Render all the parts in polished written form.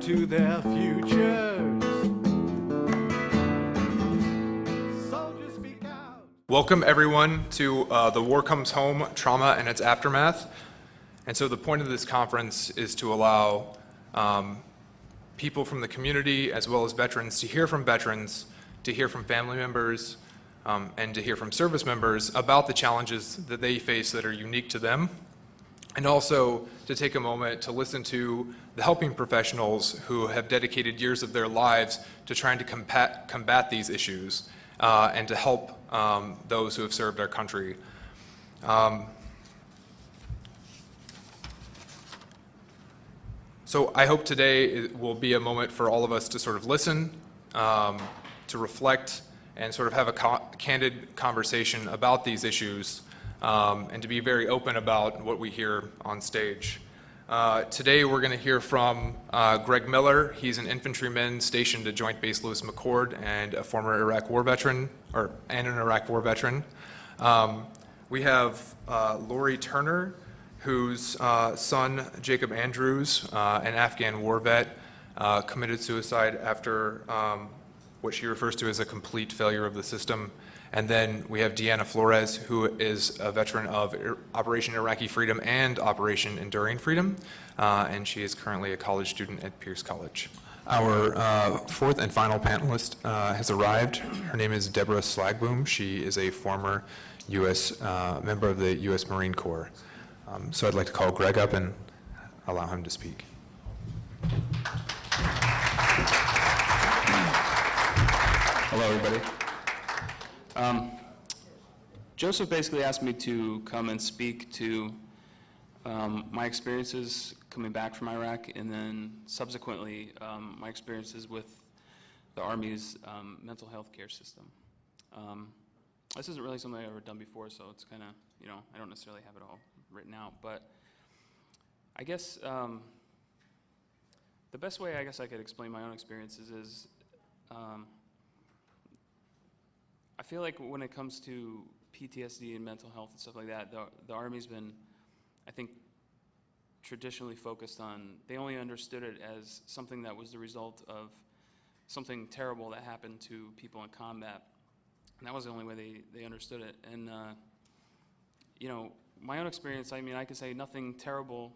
to their futures. Soldiers speak out. Welcome everyone to The War Comes Home, Trauma and Its Aftermath. And so the point of this conference is to allow people from the community as well as veterans, to hear from family members, and to hear from service members about the challenges that they face that are unique to them, and also to take a moment to listen to the helping professionals who have dedicated years of their lives to trying to combat these issues and to help those who have served our country. So I hope today will be a moment for all of us to sort of listen, to reflect, and sort of have a candid conversation about these issues, and to be very open about what we hear on stage. Today we're going to hear from Greg Miller. He's an infantryman stationed at Joint Base Lewis McChord and a former Iraq War veteran, and an Iraq War veteran. We have Lori Turner, whose son, Jacob Andrews, an Afghan war vet, committed suicide after what she refers to as a complete failure of the system. And then we have Deanna Flores, who is a veteran of Operation Iraqi Freedom and Operation Enduring Freedom, and she is currently a college student at Pierce College. Our fourth and final panelist has arrived. Her name is Deborah Slagboom. She is a former U.S. member of the U.S. Marine Corps. So I'd like to call Greg up and allow him to speak. Hello, everybody. Joseph basically asked me to come and speak to my experiences coming back from Iraq, and then subsequently my experiences with the Army's mental health care system. This isn't really something I've ever done before, so it's kind of, I don't necessarily have it all written out, but I guess the best way I could explain my own experiences is I feel like when it comes to PTSD and mental health and stuff like that, the Army's been, I think, traditionally focused on, they only understood it as something that was the result of something terrible that happened to people in combat. And that was the only way they understood it. And, my own experience, I could say nothing terrible,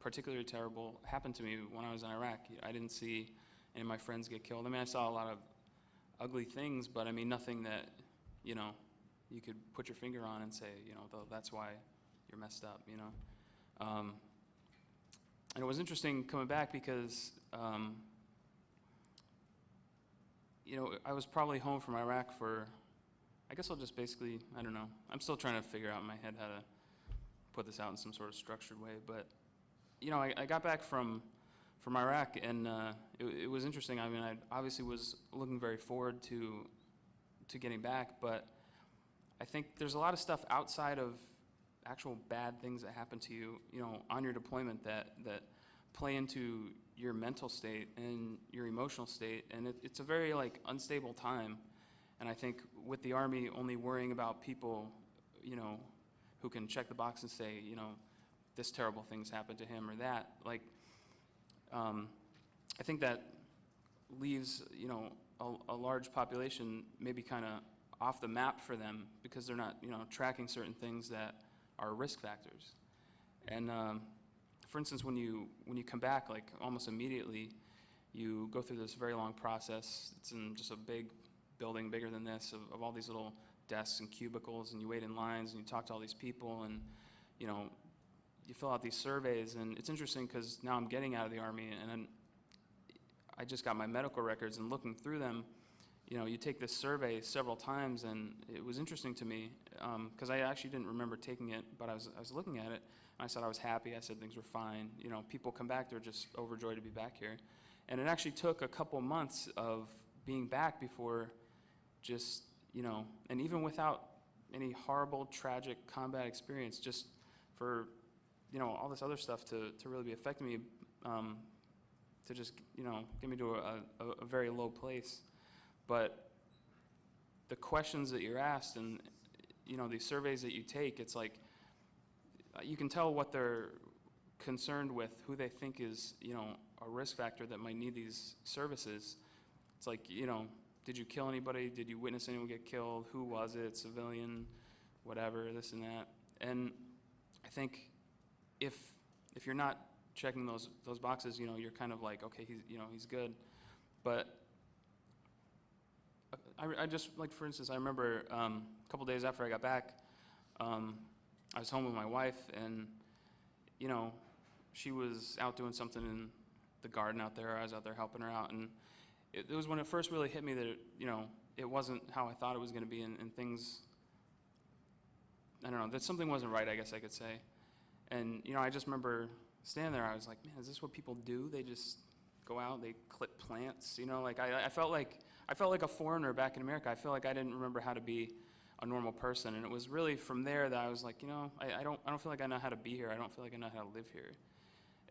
particularly terrible, happened to me when I was in Iraq. I didn't see any of my friends get killed. I saw a lot of ugly things, but nothing that, you could put your finger on and say, that's why you're messed up, And it was interesting coming back because, I was probably home from Iraq for, I guess I'll just basically, I don't know. I'm still trying to figure out in my head how to put this out in some sort of structured way, but, I got back from Iraq, and it was interesting. I obviously was looking very forward to getting back, but I think there's a lot of stuff outside of actual bad things that happen to you, on your deployment that play into your mental state and your emotional state, and it's a very unstable time. And I think with the Army only worrying about people, who can check the box and say, this terrible thing's happened to him or that, I think that leaves, a large population maybe kind of off the map for them because they're not, tracking certain things that are risk factors. And for instance, when you come back, almost immediately, you go through this very long process. It's in just a big building, bigger than this, of all these little desks and cubicles, and you wait in lines and you talk to all these people, and you fill out these surveys. And it's interesting because now I'm getting out of the Army, and I just got my medical records, and looking through them, you take this survey several times, and it was interesting to me because I actually didn't remember taking it, but I was looking at it, and I said I was happy. I said things were fine. People come back, they're just overjoyed to be back here. And it actually took a couple months of being back before just, and even without any horrible, tragic combat experience, just for, all this other stuff to really be affecting me, to just, get me to a very low place. But the questions that you're asked and, these surveys that you take, it's like, you can tell what they're concerned with, who they think is, a risk factor that might need these services. It's like, did you kill anybody? Did you witness anyone get killed? Who was it? Civilian, whatever, this and that. And I think if you're not checking those boxes, you're kind of like, okay, he's good. But I just, like, for instance, I remember a couple days after I got back, I was home with my wife, and she was out doing something in the garden out there. I was out there helping her out, and it was when it first really hit me that it wasn't how I thought it was going to be, and things, I don't know, that something wasn't right, I guess I could say. And I just remember standing there. I was like, man, is this what people do? They just go out, they clip plants, like I felt like a foreigner back in America. I feel like I didn't remember how to be a normal person, and it was really from there that I was like, I don't feel like I know how to be here. I don't feel like I know how to live here.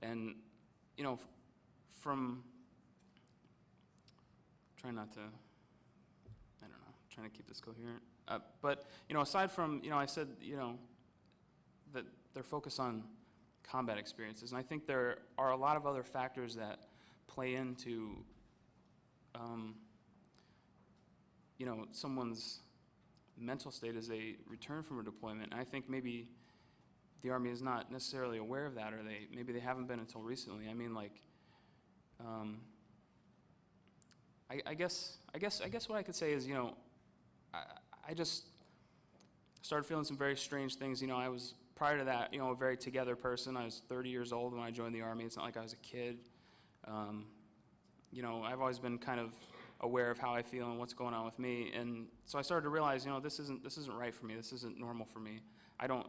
And from trying not to, I don't know, trying to keep this coherent. But aside from I said that they're focused on combat experiences, and I think there are a lot of other factors that play into someone's mental state as they return from a deployment. And I think maybe the Army is not necessarily aware of that, or maybe they haven't been until recently. I mean, like, I guess what I could say is, I just started feeling some very strange things. I was, prior to that, a very together person. I was 30 years old when I joined the Army. It's not like I was a kid. I've always been kind of aware of how I feel and what's going on with me, and so I started to realize, this isn't right for me. This isn't normal for me. I don't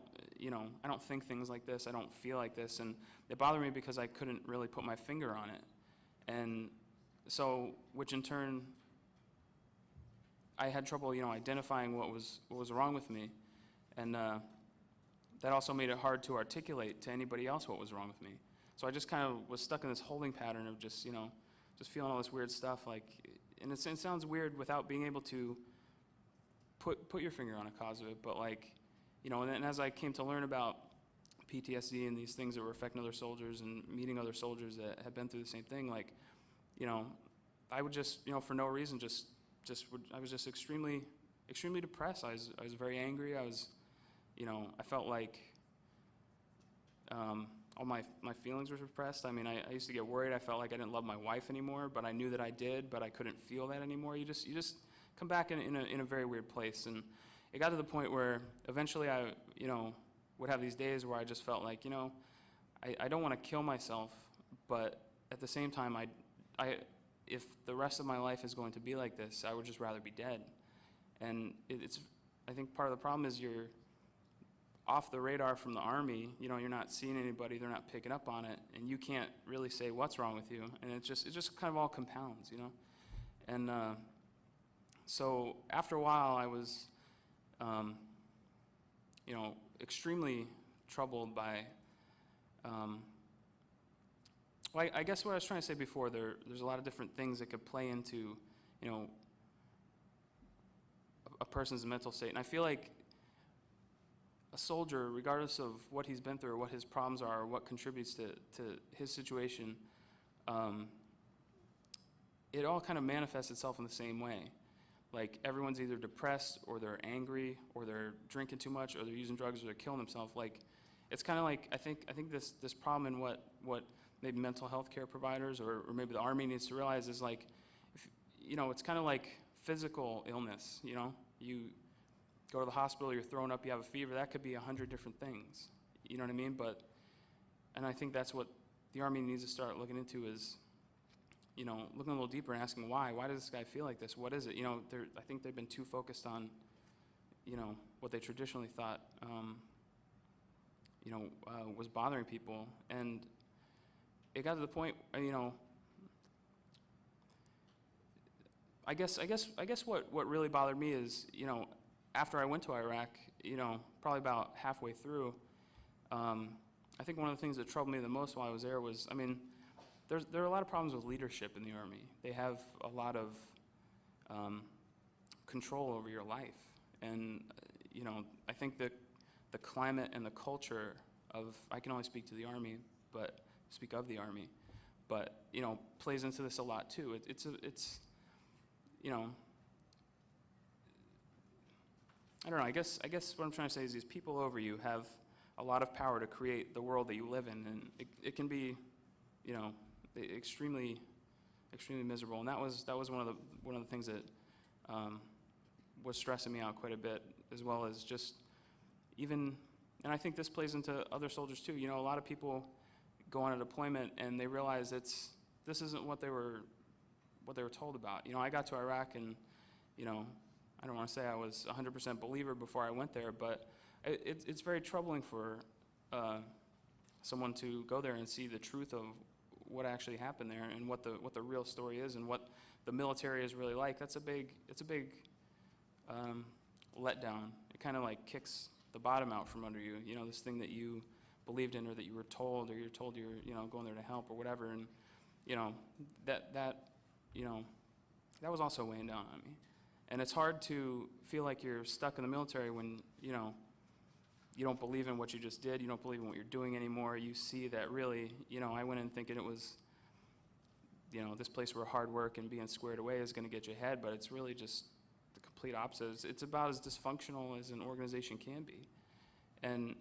think things like this. I don't feel like this, and it bothered me because I couldn't really put my finger on it, and so, which in turn, I had trouble, identifying what was wrong with me, and that also made it hard to articulate to anybody else what was wrong with me. So I just kind of was stuck in this holding pattern of just feeling all this weird stuff, like. And it sounds weird without being able to put your finger on a cause of it, but and as I came to learn about PTSD and these things that were affecting other soldiers and meeting other soldiers that had been through the same thing, I would just, for no reason, I was just extremely depressed. I was very angry. I felt like all my feelings were repressed. I mean, I used to get worried. I felt like I didn't love my wife anymore, but I knew that I did, but I couldn't feel that anymore. You just come back in a very weird place. And it got to the point where eventually I, would have these days where I just felt like, I don't want to kill myself, but at the same time, if the rest of my life is going to be like this, I would just rather be dead. And I think part of the problem is you're off the radar from the Army. You're not seeing anybody, they're not picking up on it, and you can't really say what's wrong with you, and it just kind of all compounds, And so after a while, I was, extremely troubled by, well, I guess what I was trying to say before, there's a lot of different things that could play into, a person's mental state, and I feel like a soldier, regardless of what he's been through or what his problems are or what contributes to his situation, it all kind of manifests itself in the same way. Like, everyone's either depressed, or they're angry, or they're drinking too much, or they're using drugs, or they're killing themselves. Like, it's kind of like, I think this problem in what maybe mental health care providers or maybe the Army needs to realize is, like, it's kind of like physical illness. You go to the hospital, you're throwing up, you have a fever, that could be 100 different things, you know what I mean? And I think that's what the Army needs to start looking into is, looking a little deeper and asking why does this guy feel like this? What is it? I think they've been too focused on, what they traditionally thought, was bothering people. And it got to the point, I guess what really bothered me is, after I went to Iraq, probably about halfway through, I think one of the things that troubled me the most while I was there was, there are a lot of problems with leadership in the Army. They have a lot of control over your life. And, I think that the climate and the culture of, I can only speak to the Army, but speak of the Army, but, you know, plays into this a lot too. You know, I don't know, I guess what I'm trying to say is these people over you have a lot of power to create the world that you live in, and it can be, you know, extremely miserable. And that was one of the things that was stressing me out quite a bit, as well as just even, and I think this plays into other soldiers too. You know, a lot of people go on a deployment and they realize this isn't what they were told about. You know, I got to Iraq and, you know, I don't want to say I was 100% believer before I went there, but it's very troubling for someone to go there and see the truth of what actually happened there and what the real story is and what the military is really like. It's a big letdown. It kind of like kicks the bottom out from under you. You know, this thing that you believed in or that you were told, or you're told you're, you know, going there to help or whatever, and you know that you know, that was also weighing down on me. And it's hard to feel like you're stuck in the military when, you know, you don't believe in what you just did, you don't believe in what you're doing anymore. You see that really, you know, I went in thinking it was, you know, this place where hard work and being squared away is going to get you ahead, but it's really just the complete opposite. It's about as dysfunctional as an organization can be. And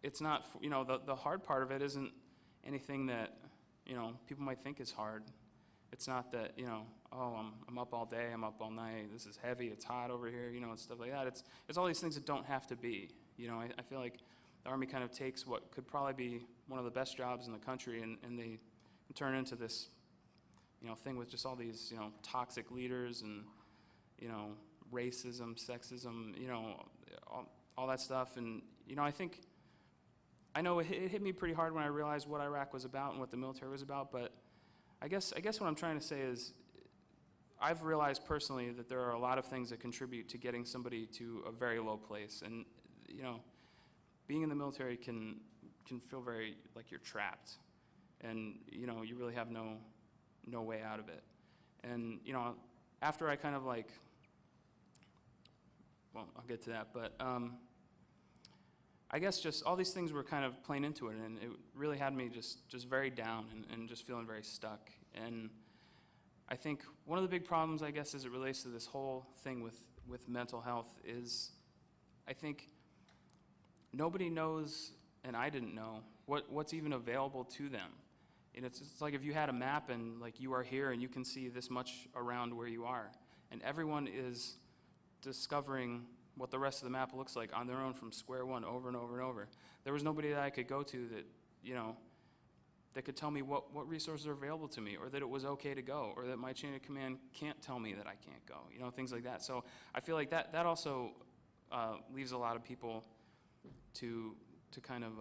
it's not, you know, the hard part of it isn't anything that, you know, people might think is hard. It's not that, you know, oh, I'm up all day, I'm up all night, this is heavy, it's hot over here, you know, and stuff like that. It's all these things that don't have to be. You know, I feel like the Army kind of takes what could probably be one of the best jobs in the country and they turn into this, you know, thing with just all these, you know, toxic leaders and, you know, racism, sexism, you know, all that stuff. And, you know, I know it hit me pretty hard when I realized what Iraq was about and what the military was about, but I guess what I'm trying to say is I've realized personally that there are a lot of things that contribute to getting somebody to a very low place. And, you know, being in the military can feel very like you're trapped. And, you know, you really have no way out of it. And, you know, after I kind of like, well, I'll get to that, but I guess just all these things were kind of playing into it, and it really had me just very down and just feeling very stuck. And I think one of the big problems, I guess, as it relates to this whole thing with mental health is I think nobody knows, and I didn't know, what's even available to them. And it's like if you had a map and like you are here and you can see this much around where you are, and everyone is discovering what the rest of the map looks like on their own from square one over and over and over. There was nobody that I could go to that, you know, that could tell me what resources are available to me, or that it was okay to go, or that my chain of command can't tell me that I can't go, you know, things like that. So I feel like that also leaves a lot of people to kind of,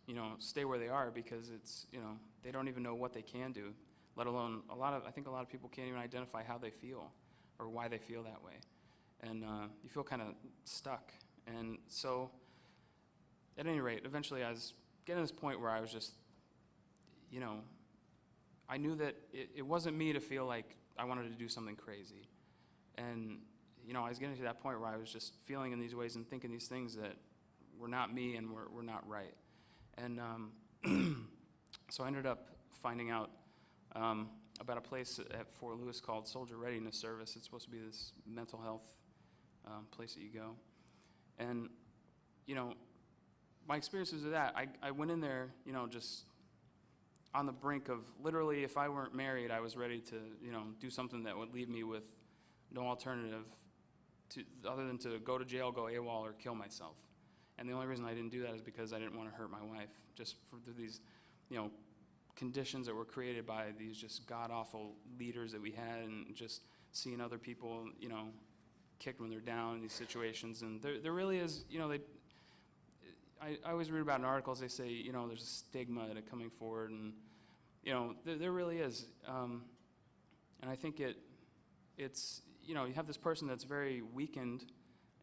you know, stay where they are because it's, you know, they don't even know what they can do, let alone I think a lot of people can't even identify how they feel or why they feel that way. And you feel kind of stuck. And so, at any rate, eventually I was getting to this point where I was just, you know, I knew that it wasn't me to feel like I wanted to do something crazy. And, you know, I was getting to that point where I was just feeling in these ways and thinking these things that were not me and were not right. And so I ended up finding out about a place at Fort Lewis called Soldier Readiness Service. It's supposed to be this mental health place that you go. And, you know, my experiences with that, I went in there, you know, just on the brink of literally, if I weren't married, I was ready to, you know, do something that would leave me with no alternative other than to go to jail, go AWOL, or kill myself. And the only reason I didn't do that is because I didn't want to hurt my wife, just for these, you know, conditions that were created by these just god-awful leaders that we had, and just seeing other people, you know, kicked when they're down in these situations. And there really is, you know, I always read about in articles, they say, you know, there's a stigma to coming forward, and, you know, there really is. And I think it's, you know, you have this person that's very weakened,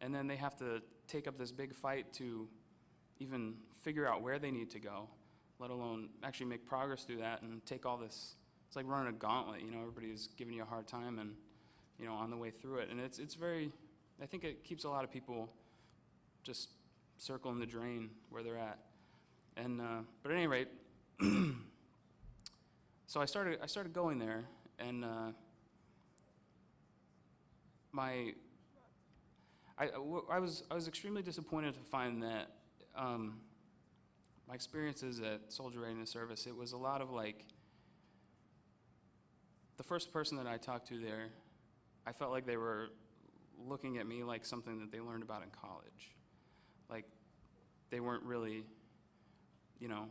and then they have to take up this big fight to even figure out where they need to go, let alone actually make progress through that and take all this. It's like running a gauntlet, you know, everybody's giving you a hard time and, you know, on the way through it. And it's very, I think it keeps a lot of people just circling the drain where they're at. And, but at any rate, so I started going there, and I was extremely disappointed to find that my experiences at Soldier Readiness Service, it was a lot of like, the first person that I talked to there, I felt like they were looking at me like something that they learned about in college. Like, they weren't really, you know,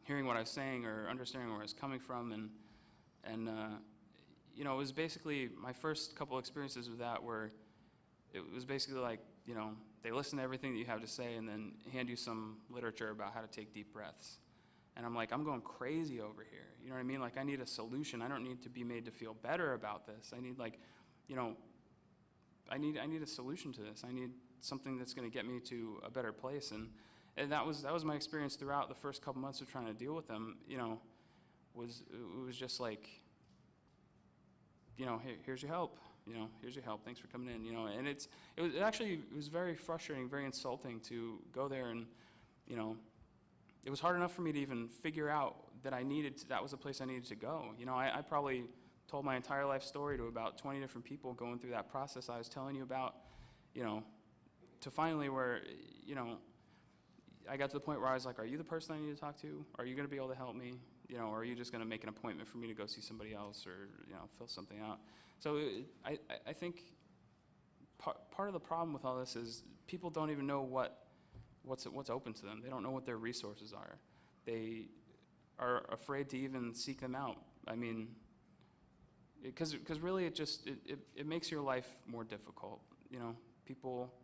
hearing what I was saying or understanding where I was coming from, and you know, it was basically, my first couple experiences with that were, it was basically like, you know, they listen to everything that you have to say and then hand you some literature about how to take deep breaths. And I'm like, I'm going crazy over here. You know what I mean? Like, I need a solution. I don't need to be made to feel better about this. I need, like, you know, I need a solution to this. I need something that's going to get me to a better place. And that was my experience throughout the first couple months of trying to deal with them. You know, it was just like, you know, hey, here's your help. You know, here's your help. Thanks for coming in. You know, and it was very frustrating, very insulting to go there, and, you know, it was hard enough for me to even figure out that that was the place I needed to go. You know, I probably told my entire life story to about 20 different people going through that process I was telling you about, you know, to finally where, you know, I got to the point where I was like, are you the person I need to talk to? Are you going to be able to help me? You know, or are you just going to make an appointment for me to go see somebody else, or, you know, fill something out? So I think part of the problem with all this is people don't even know what's open to them. They don't know what their resources are. They are afraid to even seek them out. I mean, because really it makes your life more difficult. You know, people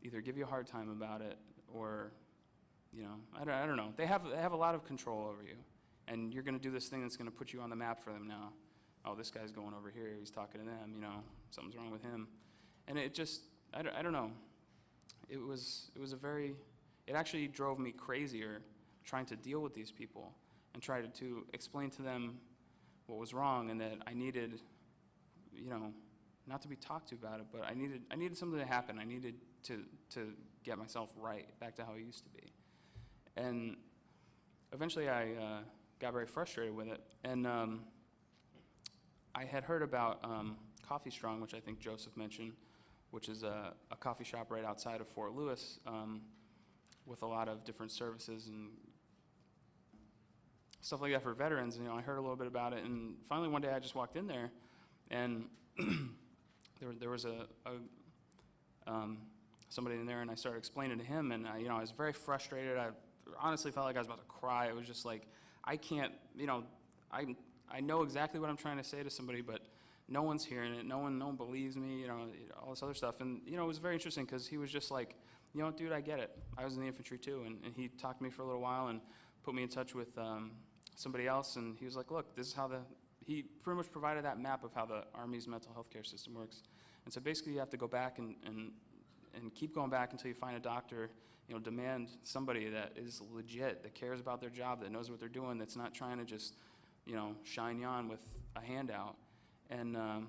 either give you a hard time about it, or, you know, I don't know. They have a lot of control over you, and you're going to do this thing that's going to put you on the map for them now. Oh, this guy's going over here. He's talking to them. You know, something's wrong with him, and it just I don't know. It actually drove me crazier trying to deal with these people and try to explain to them what was wrong, and that I needed, you know, not to be talked to about it, but I needed something to happen. I needed to get myself right, back to how I used to be. And eventually I got very frustrated with it, and I had heard about Coffee Strong, which I think Joseph mentioned, which is a coffee shop right outside of Fort Lewis, with a lot of different services and stuff like that for veterans. You know, I heard a little bit about it, and finally one day I just walked in there, and there was somebody in there, and I started explaining to him, and you know, I was very frustrated. I honestly felt like I was about to cry. It was just like, I can't, you know, I know exactly what I'm trying to say to somebody, but no one's hearing it. No one believes me, you know, all this other stuff. And, you know, it was very interesting because he was just like, you know, dude, I get it. I was in the infantry too. And he talked to me for a little while and put me in touch with somebody else. And he was like, look, this is how he pretty much provided that map of how the Army's mental health care system works. And so basically you have to go back and keep going back until you find a doctor, you know, demand somebody that is legit, that cares about their job, that knows what they're doing, that's not trying to just, you know, shine you on with a handout. And I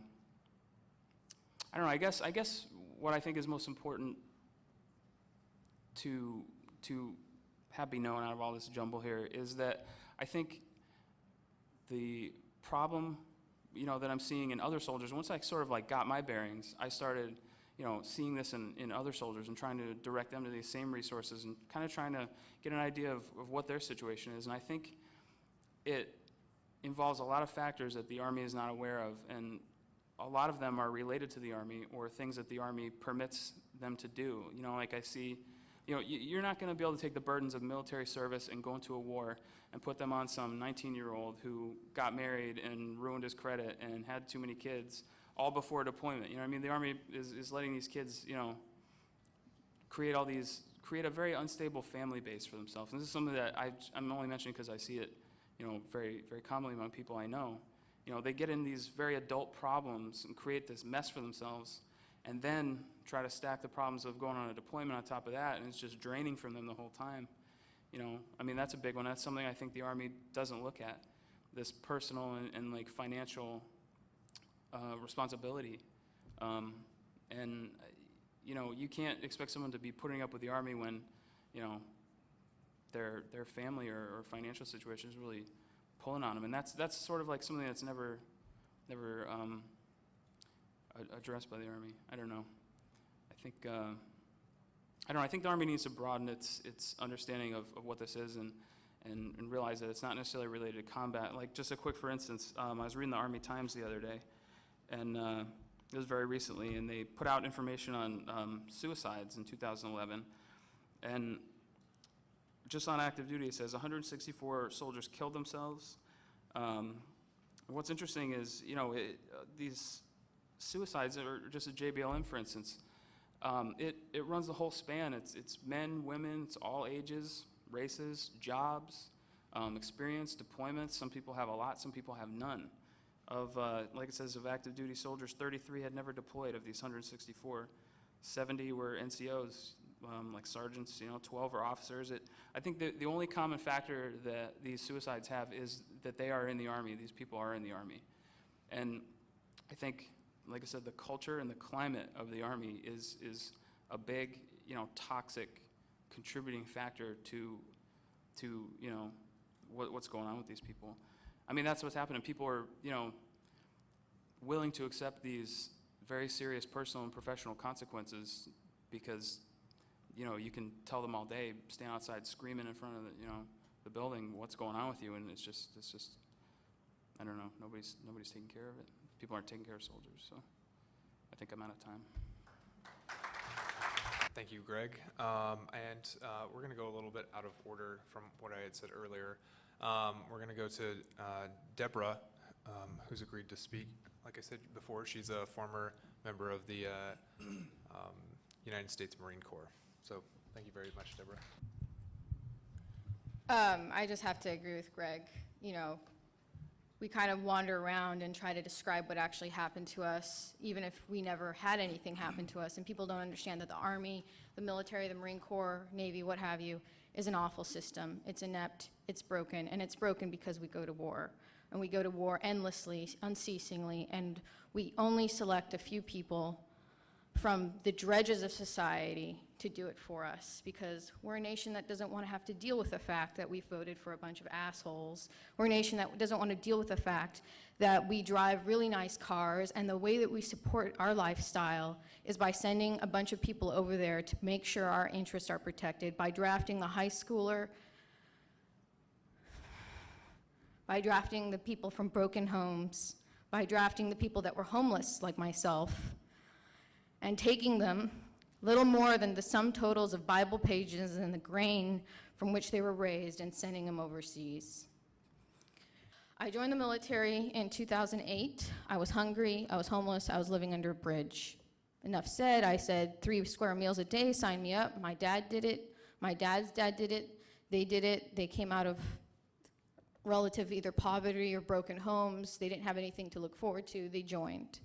don't know, I guess what I think is most important to have be known out of all this jumble here is that I think the problem, you know, that I'm seeing in other soldiers, once I sort of like got my bearings, I started, you know, seeing this in other soldiers and trying to direct them to these same resources and kind of trying to get an idea of what their situation is. And I think it involves a lot of factors that the Army is not aware of, and a lot of them are related to the Army or things that the Army permits them to do. You know, like I see, you know, you're not going to be able to take the burdens of military service and go into a war and put them on some 19-year-old who got married and ruined his credit and had too many kids, all before deployment. You know what I mean? The Army is letting these kids, you know, create a very unstable family base for themselves. And this is something that I'm only mentioning because I see it, you know, very, very commonly among people I know. You know, they get in these very adult problems and create this mess for themselves, and then try to stack the problems of going on a deployment on top of that, and it's just draining from them the whole time. You know, I mean, that's a big one. That's something I think the Army doesn't look at, this personal and like financial responsibility. And, you know, you can't expect someone to be putting up with the Army when, you know, their family or financial situation is really pulling on them. And that's sort of like something that's never addressed by the Army. I don't know. I think I think the Army needs to broaden its understanding of what this is and realize that it's not necessarily related to combat. Like, just a quick for instance, I was reading the Army Times the other day, and it was very recently, and they put out information on suicides in 2011, and just on active duty, it says 164 soldiers killed themselves. What's interesting is, these suicides are just a JBLM, for instance. It runs the whole span. It's men, women, it's all ages, races, jobs, experience, deployments. Some people have a lot, some people have none. Like it says, of active duty soldiers, 33 had never deployed of these 164. 70 were NCOs, like sergeants, 12 are officers. I think the only common factor that these suicides have is that they are in the Army. These people are in the Army. And I think, like I said, the culture and the climate of the Army is a big, toxic contributing factor to what's going on with these people. I mean, that's what's happening. People are, willing to accept these very serious personal and professional consequences because, you can tell them all day, stand outside screaming in front of the building, what's going on with you, and it's just, I don't know, nobody's taking care of it. People aren't taking care of soldiers, so I think I'm out of time. Thank you, Greg. We're going to go a little bit out of order from what I had said earlier. We're going to go to Deborah, who's agreed to speak. Like I said before, she's a former member of the United States Marine Corps. So thank you very much, Deborah. I just have to agree with Greg. We kind of wander around and try to describe what actually happened to us, even if we never had anything happen to us. And people don't understand that the Army, the military, the Marine Corps, Navy, what have you, is an awful system. It's inept, it's broken, and it's broken because we go to war. And we go to war endlessly, unceasingly, and we only select a few people from the dredges of society to do it for us, because we're a nation that doesn't want to have to deal with the fact that we voted for a bunch of assholes. We're a nation that doesn't want to deal with the fact that we drive really nice cars, and the way that we support our lifestyle is by sending a bunch of people over there to make sure our interests are protected, by drafting the high schooler, by drafting the people from broken homes, by drafting the people that were homeless like myself, and taking them little more than the sum totals of Bible pages and the grain from which they were raised, and sending them overseas. I joined the military in 2008. I was hungry, I was homeless, I was living under a bridge. Enough said. I said 3 square meals a day, sign me up. My dad did it, my dad's dad did it, they came out of relative either poverty or broken homes. They didn't have anything to look forward to, they joined.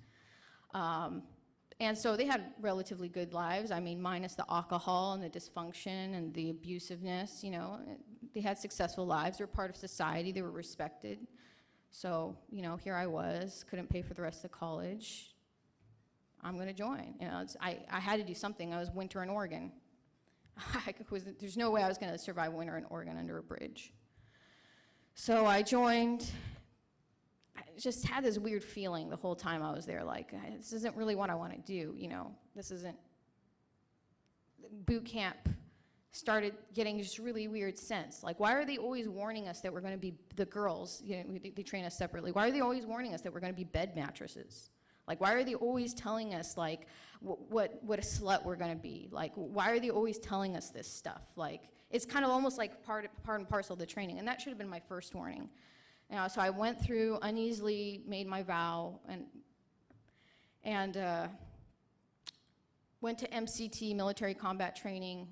And so they had relatively good lives. I mean, minus the alcohol and the dysfunction and the abusiveness, they had successful lives. They were part of society, they were respected. So, here I was, couldn't pay for the rest of college. I'm gonna join. I had to do something. I was winter in Oregon. There's no way I was gonna survive winter in Oregon under a bridge. So I joined. I just had this weird feeling the whole time I was there, like, this isn't really what I want to do, this isn't. Boot camp started getting just really weird sense. Like, why are they always warning us that we're going to be, the girls, they train us separately, why are they always warning us that we're going to be bed mattresses? Like, why are they always telling us, like, what a slut we're going to be? Like, why are they always telling us this stuff? Like, it's kind of almost like part and parcel of the training, and that should have been my first warning. So I went through, uneasily made my vow, and went to MCT, military combat training,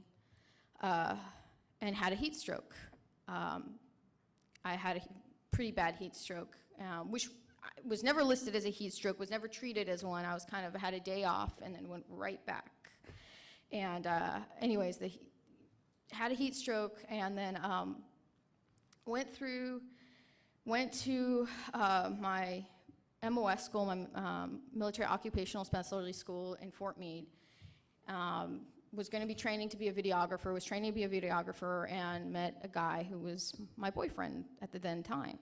and had a heat stroke. I had a pretty bad heat stroke, which was never listed as a heat stroke, was never treated as one. I was kind of had a day off and then went right back. And anyways, had a heat stroke, and then went to my MOS school, my military occupational specialty school in Fort Meade. Was going to be training to be a videographer, was training to be a videographer, and met a guy who was my boyfriend at the then time.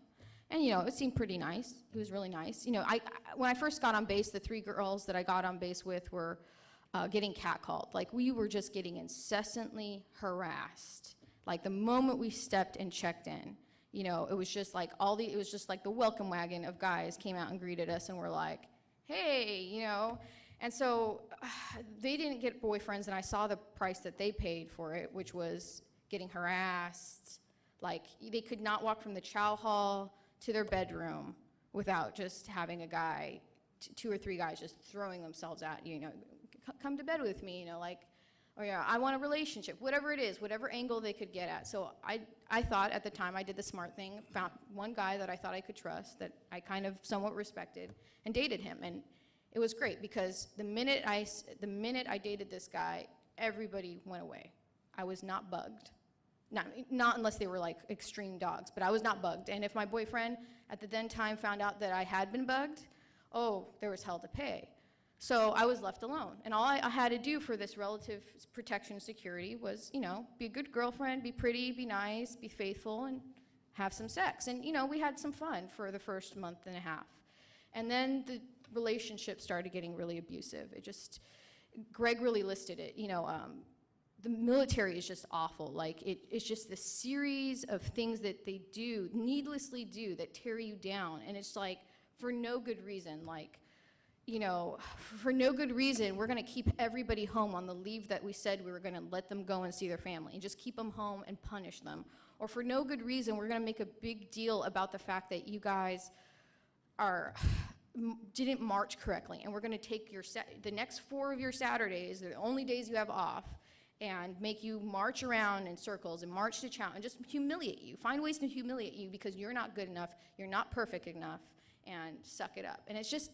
And, it seemed pretty nice. He was really nice. When I first got on base, the 3 girls that I got on base with were getting catcalled. Like, we were just getting incessantly harassed. Like, the moment we stepped and checked in, it was just like it was just like the welcome wagon of guys came out and greeted us and were like, hey, And so they didn't get boyfriends, and I saw the price that they paid for it, which was getting harassed. Like, they could not walk from the chow hall to their bedroom without just having a guy, 2 or 3 guys just throwing themselves at you, come to bed with me, or I want a relationship, whatever it is, whatever angle they could get at. So I thought at the time I did the smart thing, found one guy that I thought I could trust, that I kind of somewhat respected, and dated him. And it was great because the minute I dated this guy, everybody went away. I was not bugged. Not unless they were like extreme dogs, but I was not bugged. And if my boyfriend at the then time found out that I had been bugged, there was hell to pay. So I was left alone. And all I had to do for this relative protection and security was, be a good girlfriend, be pretty, be nice, be faithful, and have some sex. And, we had some fun for the first month and a half. And then the relationship started getting really abusive. Greg really listed it, the military is just awful. Like, it's just the series of things that they do, needlessly do, that tear you down. And it's like, for no good reason. Like, for no good reason, we're going to keep everybody home on the leave that we said we were going to let them go and see their family, and just keep them home and punish them. Or for no good reason, we're going to make a big deal about the fact that you guys didn't march correctly, and we're going to take the next 4 of your Saturdays, they're the only days you have off, and make you march around in circles and march to chow and just humiliate you. Find ways to humiliate you because you're not good enough, you're not perfect enough, and suck it up. And it's just,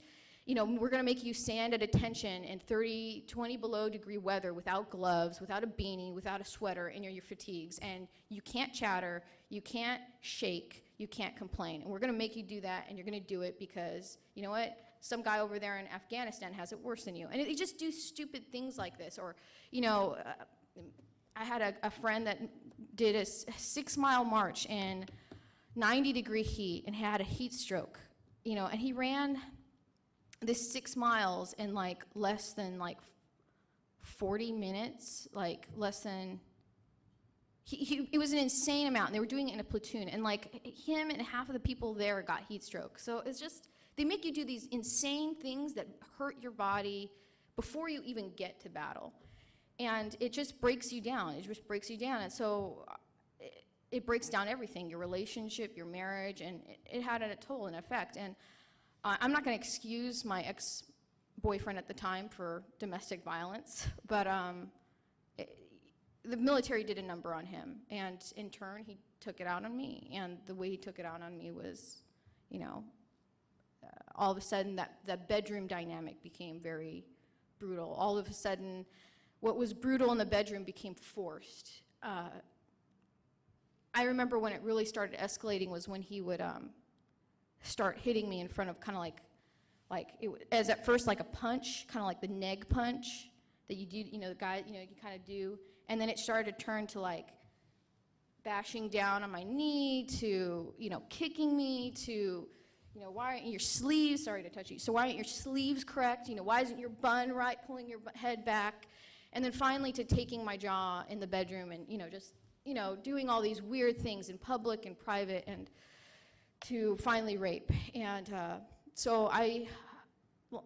we're going to make you stand at attention in 20 below degree weather without gloves, without a beanie, without a sweater, and your fatigues. And you can't chatter, you can't shake, you can't complain. And we're going to make you do that, and you're going to do it because, you know what? Some guy over there in Afghanistan has it worse than you. And they just do stupid things like this. Or, I had a friend that did a 6-mile march in 90-degree heat and had a heat stroke, and he ran this 6 miles in less than 40 minutes, less than, it was an insane amount, and they were doing it in a platoon, and him and half of the people there got heat stroke. So it's just, they make you do these insane things that hurt your body before you even get to battle. And it just breaks you down. It just breaks you down. And so it breaks down everything, your relationship, your marriage, and it had a toll and effect. And I'm not going to excuse my ex-boyfriend at the time for domestic violence, but the military did a number on him. And in turn, he took it out on me. And the way he took it out on me was, all of a sudden that bedroom dynamic became very brutal. All of a sudden, what was brutal in the bedroom became forced. I remember when it really started escalating was when he would start hitting me in front of kind of as at first like a punch, kind of like the neg punch that you do, the guy, you kind of do. And then it started to turn to bashing down on my knee to, kicking me to, why aren't your sleeves, sorry to touch you, so why aren't your sleeves correct? Why isn't your bun right, pulling your head back? And then finally to taking my jaw in the bedroom and, just, doing all these weird things in public and private, and to finally rape. And so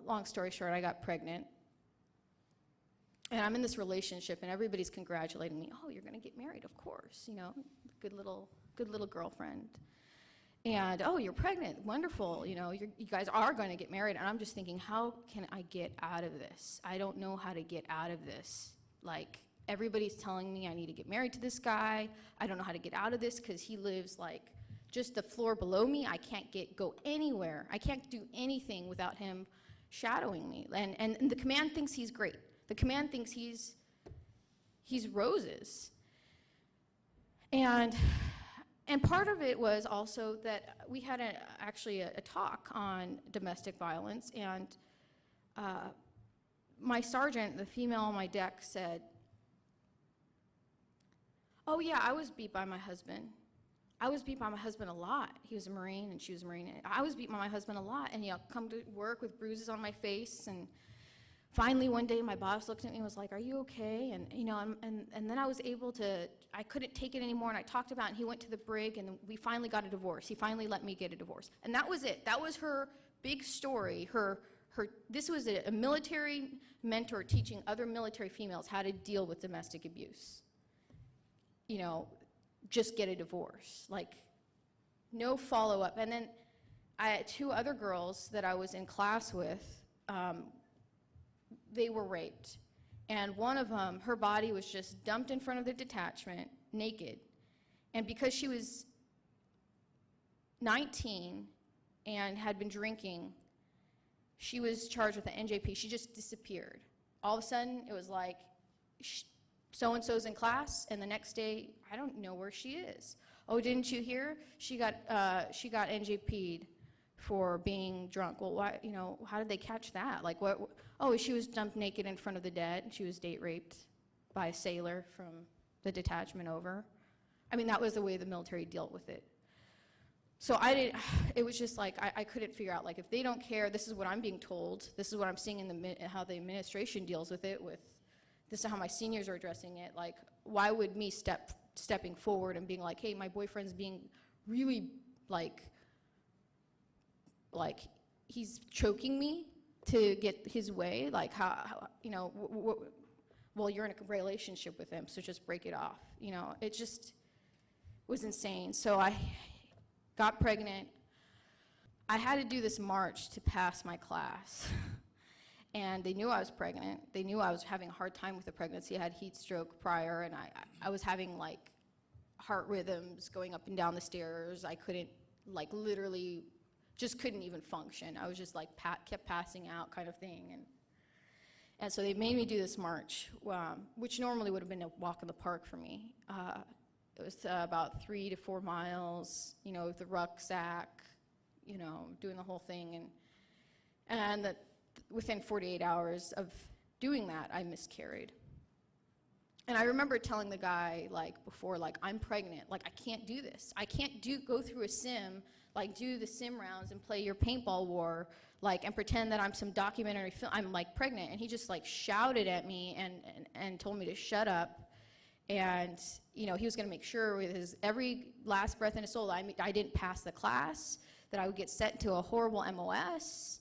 long story short, I got pregnant. And I'm in this relationship, and everybody's congratulating me. Oh, you're going to get married, of course, good little girlfriend. And, oh, you're pregnant, wonderful, you guys are going to get married. And I'm just thinking, how can I get out of this? I don't know how to get out of this. Everybody's telling me I need to get married to this guy. I don't know how to get out of this because he lives just the floor below me. I can't go anywhere. I can't do anything without him shadowing me. And the command thinks he's great. The command thinks he's roses. And part of it was also that we had actually a talk on domestic violence, and my sergeant, the female on my deck, said, oh yeah, I was beat by my husband. I was beat by my husband a lot. He was a Marine and she was a Marine. I was beat by my husband a lot, and come to work with bruises on my face. And finally one day my boss looked at me and was like, "Are you okay?" And and then I was able to, I couldn't take it anymore, and I talked about it, and he went to the brig, and we finally got a divorce. He finally let me get a divorce. And that was it. That was her big story. This was a military mentor teaching other military females how to deal with domestic abuse. Just get a divorce, like no follow-up. And then I had 2 other girls that I was in class with, they were raped. And one of them, her body was just dumped in front of the detachment, naked. And because she was 19 and had been drinking, she was charged with an NJP. She just disappeared. All of a sudden, it was like, so-and-so's in class, and the next day, I don't know where she is. Oh, didn't you hear? She got NJP'd for being drunk. Well, why, how did they catch that? Like, what? Oh, she was dumped naked in front of the dead. She was date raped by a sailor from the detachment over. I mean, that was the way the military dealt with it. So it was just like, I couldn't figure out, like, if they don't care, this is what I'm being told, this is what I'm seeing in how the administration deals with it, this is how my seniors are addressing it. Like, why would me stepping forward and being like, hey, my boyfriend's being really, like he's choking me to get his way? Like, how well, you're in a relationship with him, so just break it off. It just was insane. So I got pregnant. I had to do this march to pass my class. And they knew I was pregnant. They knew I was having a hard time with the pregnancy. I had heat stroke prior, and I was having, like, heart rhythms going up and down the stairs. I couldn't, like, literally just couldn't even function. I was just, like, kept passing out kind of thing. And so they made me do this march, which normally would have been a walk in the park for me. It was about 3 to 4 miles, with the rucksack, doing the whole thing. And within 48 hours of doing that, I miscarried. And I remember telling the guy, like, before, like, I'm pregnant. Like, I can't do this. I can't go through a sim, like, do the sim rounds and play your paintball war, like, and pretend that I'm some documentary film. I'm, like, pregnant. And he just, like, shouted at me and told me to shut up. And, he was going to make sure with his every last breath in his soul I didn't pass the class, that I would get sent to a horrible MOS.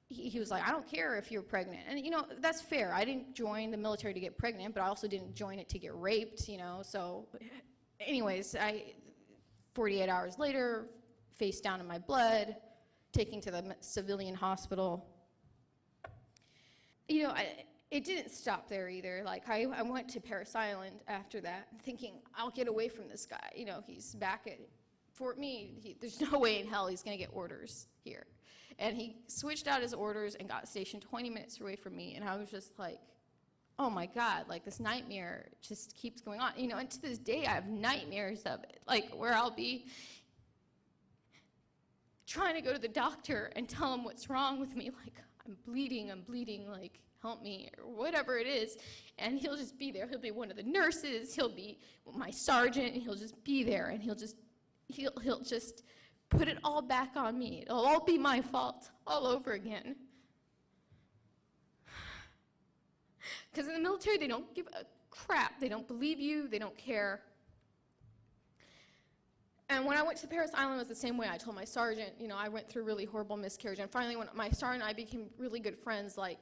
He was like, I don't care if you're pregnant. And, that's fair. I didn't join the military to get pregnant, but I also didn't join it to get raped, So anyways, 48 hours later, face down in my blood, taken to the civilian hospital. It didn't stop there either. Like, I went to Parris Island after that, thinking, I'll get away from this guy. He's back at Fort Meade. There's no way in hell he's going to get orders here. And he switched out his orders and got stationed 20 minutes away from me. And I was just like, oh my God, like, this nightmare just keeps going on. And to this day, I have nightmares of it, like, where I'll be trying to go to the doctor and tell him what's wrong with me. Like, I'm bleeding, like, help me, or whatever it is. And he'll just be there. He'll be one of the nurses. He'll be my sergeant, and he'll just be there. And he'll just put it all back on me. It'll all be my fault all over again. Because in the military, they don't give a crap. They don't believe you. They don't care. And when I went to Parris Island, it was the same way. I told my sergeant, I went through really horrible miscarriage. And finally, when my sergeant and I became really good friends, like,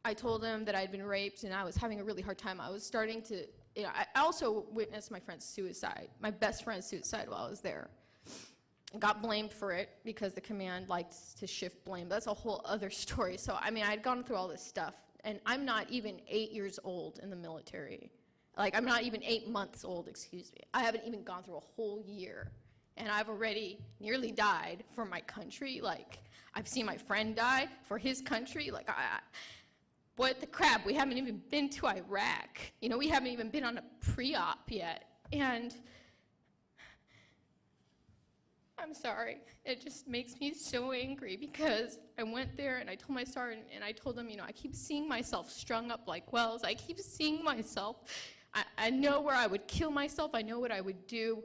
I told him that I'd been raped and I was having a really hard time. I was starting to, I also witnessed my friend's suicide, my best friend's suicide while I was there. I got blamed for it because the command likes to shift blame. But that's a whole other story. So, I'd gone through all this stuff. And I'm not even 8 years old in the military. Like, I'm not even 8 months old, excuse me. I haven't even gone through a whole year. And I've already nearly died for my country. Like, I've seen my friend die for his country. Like, what the crap? We haven't even been to Iraq. We haven't even been on a pre-op yet. And I'm sorry. It just makes me so angry because I went there and I told my sergeant and I told him, I keep seeing myself strung up like wells. I keep seeing myself. I know where I would kill myself. I know what I would do.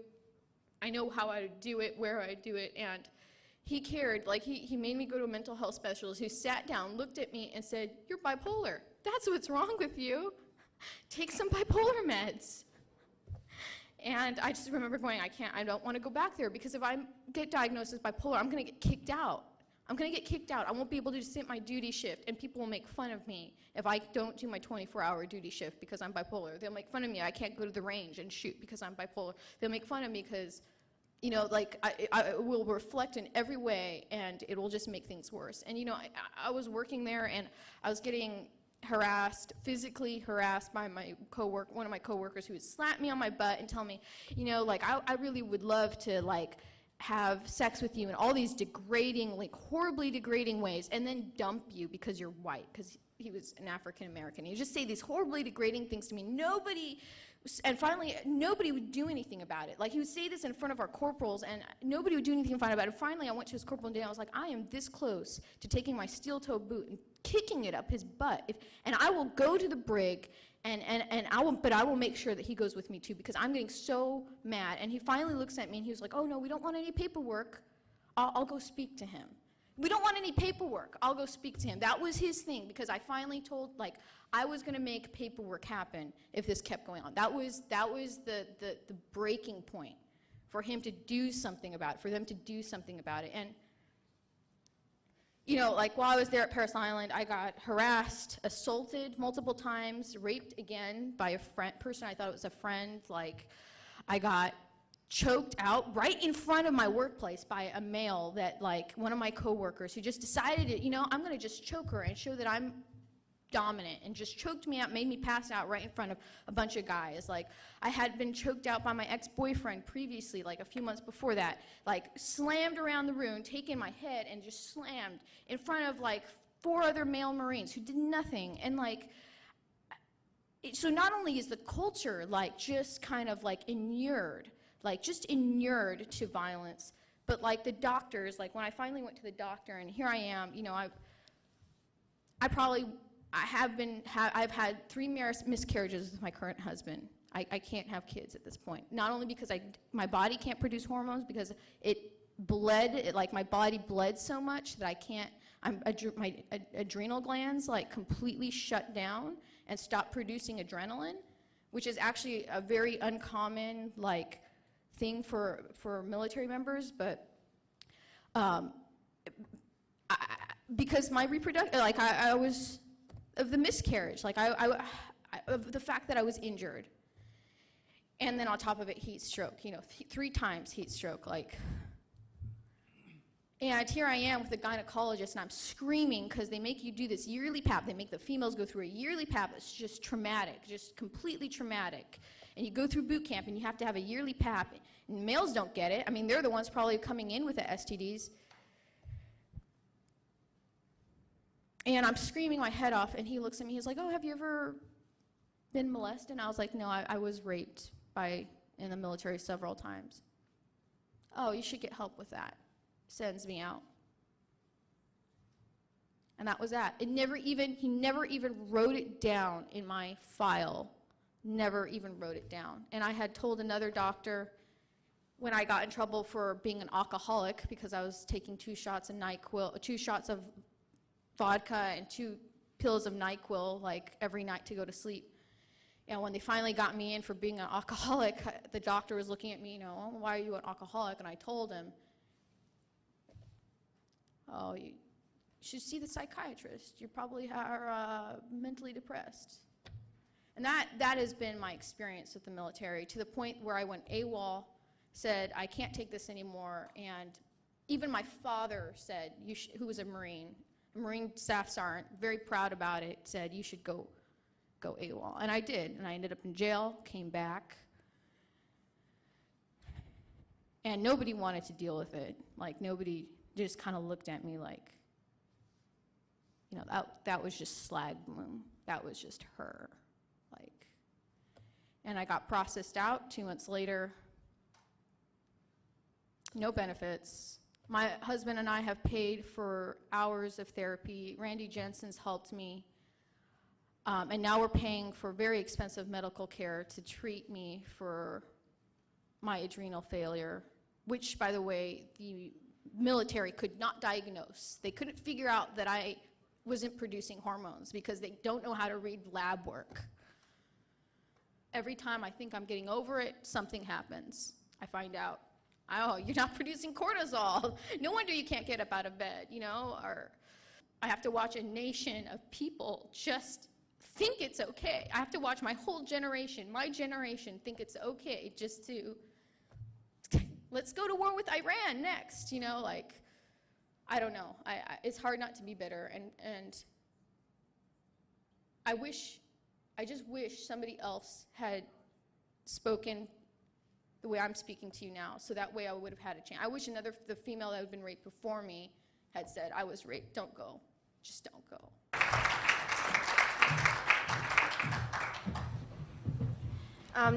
I know how I would do it, where I'd do it, and he cared. Like, he made me go to a mental health specialist who sat down, looked at me, and said, "You're bipolar. That's what's wrong with you. Take some bipolar meds." And I just remember going, I don't want to go back there, because if I get diagnosed as bipolar, I'm going to get kicked out. I'm going to get kicked out. I won't be able to sit my duty shift, and people will make fun of me if I don't do my 24-hour duty shift because I'm bipolar. They'll make fun of me. I can't go to the range and shoot because I'm bipolar. They'll make fun of me because, you know, like, I will reflect in every way, and it will just make things worse. And, you know, I was working there, and I was getting harassed, physically harassed by one of my coworkers, who would slap me on my butt and tell me, you know, like, I really would love to, like, have sex with you in all these degrading, like, horribly degrading ways, and then dump you because you're white, because he was an African American. He'd just say these horribly degrading things to me. And finally, nobody would do anything about it. Like, he would say this in front of our corporals, and nobody would do anything about it. Finally, I went to his corporal and I was like, I am this close to taking my steel-toe boot and kicking it up his butt, and I will go to the brig, but I will make sure that he goes with me too, because I'm getting so mad. And he finally looks at me and he was like, "Oh no, we don't want any paperwork. I'll go speak to him. We don't want any paperwork. I'll go speak to him." That was his thing, because I finally told, like, I was going to make paperwork happen if this kept going on. That was the breaking point for him to do something about it, for them to do something about it. And, you know, like, while I was there at Parris Island, I got harassed, assaulted multiple times, raped again by a person I thought it was a friend. Like, I got choked out right in front of my workplace by a male that, like, one of my coworkers, who just decided, you know, I'm going to just choke her and show that I'm dominant, and just choked me out, made me pass out right in front of a bunch of guys. Like, I had been choked out by my ex-boyfriend previously, like a few months before that, like, slammed around the room, taken my head and just slammed in front of, like, 4 other male Marines who did nothing. And, like, so not only is the culture, like, just kind of, like, inured to violence, but, like, the doctors, like, when I finally went to the doctor, and here I am, you know, I've had 3 miscarriages with my current husband. I can't have kids at this point. Not only because my body can't produce hormones, because like, my body bled so much that I can't, my adrenal glands, like, completely shut down and stopped producing adrenaline, which is actually a very uncommon, like, thing for military members. But because my reproductive, like, I was, of the miscarriage, like, of the fact that I was injured. And then on top of it, heat stroke, you know, 3 times heat stroke, like. And here I am with a gynecologist, and I'm screaming because they make you do this yearly PAP. They make the females go through a yearly PAP that's just traumatic, just completely traumatic. And you go through boot camp, and you have to have a yearly PAP. And males don't get it. I mean, they're the ones probably coming in with the STDs. And I'm screaming my head off, and he looks at me, he's like, "Oh, have you ever been molested?" And I was like, "No, I was raped in the military several times." "Oh, you should get help with that." Sends me out. And that was that. He never even wrote it down in my file. Never even wrote it down. And I had told another doctor, when I got in trouble for being an alcoholic, because I was taking 2 shots of NyQuil, 2 shots of vodka and 2 pills of NyQuil, like, every night to go to sleep. And when they finally got me in for being an alcoholic, the doctor was looking at me, you know, "Why are you an alcoholic?" And I told him, "Oh, you should see the psychiatrist. You probably are mentally depressed." And that has been my experience with the military, to the point where I went AWOL, said, "I can't take this anymore." And even my father said, who was a Marine staff sergeant, very proud about it, said, "You should go AWOL." And I did, and I ended up in jail, came back. And nobody wanted to deal with it. Like, nobody just kind of looked at me like, you know, that was just slag bloom. That was just her. Like, and I got processed out 2 months later. No benefits. My husband and I have paid for hours of therapy. Randy Jensen's helped me. And now we're paying for very expensive medical care to treat me for my adrenal failure, which, by the way, the military could not diagnose. They couldn't figure out that I wasn't producing hormones because they don't know how to read lab work. Every time I think I'm getting over it, something happens. I find out, oh, you're not producing cortisol. No wonder you can't get up out of bed, you know? Or I have to watch a nation of people just think it's okay. I have to watch my whole generation, my generation, think it's okay just to, let's go to war with Iran next, you know? Like, I don't know. It's hard not to be bitter, and I just wish somebody else had spoken the way I'm speaking to you now, so that way I would have had a chance. I wish the female that had been raped before me had said, I was raped, don't go, just don't go.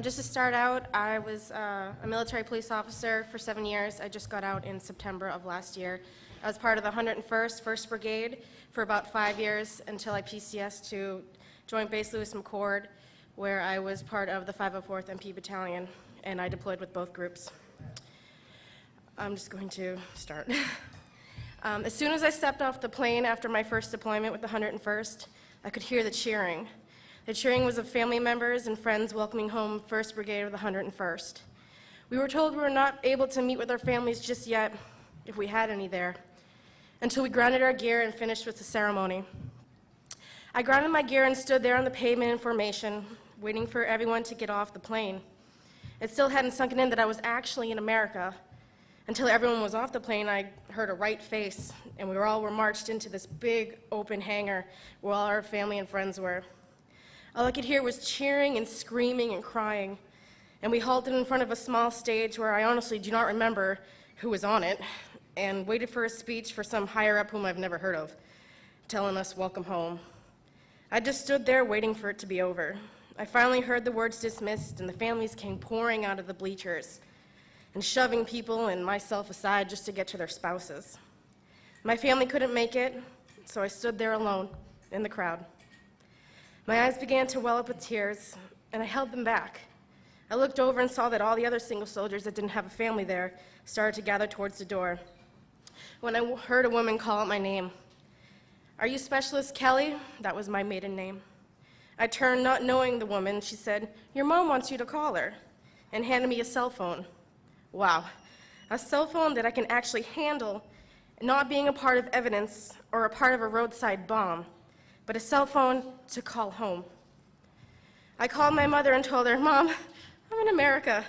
Just to start out, I was a military police officer for 7 years. I just got out in September of last year. I was part of the 101st 1st Brigade for about 5 years until I PCSed to Joint Base Lewis McChord, where I was part of the 504th MP Battalion, and I deployed with both groups. I'm just going to start. As soon as I stepped off the plane after my first deployment with the 101st, I could hear the cheering. The cheering was of family members and friends welcoming home 1st Brigade of the 101st. We were told we were not able to meet with our families just yet, if we had any there, until we grounded our gear and finished with the ceremony. I grounded my gear and stood there on the pavement in formation, waiting for everyone to get off the plane. It still hadn't sunken in that I was actually in America. Until everyone was off the plane, I heard a right face, and we all were marched into this big open hangar where all our family and friends were. All I could hear was cheering and screaming and crying, and we halted in front of a small stage where I honestly do not remember who was on it, and waited for a speech for some higher-up whom I've never heard of, telling us welcome home. I just stood there waiting for it to be over. I finally heard the words dismissed, and the families came pouring out of the bleachers and shoving people and myself aside just to get to their spouses. My family couldn't make it, so I stood there alone in the crowd. My eyes began to well up with tears, and I held them back. I looked over and saw that all the other single soldiers that didn't have a family there started to gather towards the door. When I heard a woman call out my name, "Are you Specialist Kelly?" That was my maiden name. I turned, not knowing the woman. She said, "Your mom wants you to call her," and handed me a cell phone. Wow, a cell phone that I can actually handle, not being a part of evidence or a part of a roadside bomb, but a cell phone to call home. I called my mother and told her, "Mom, I'm in America.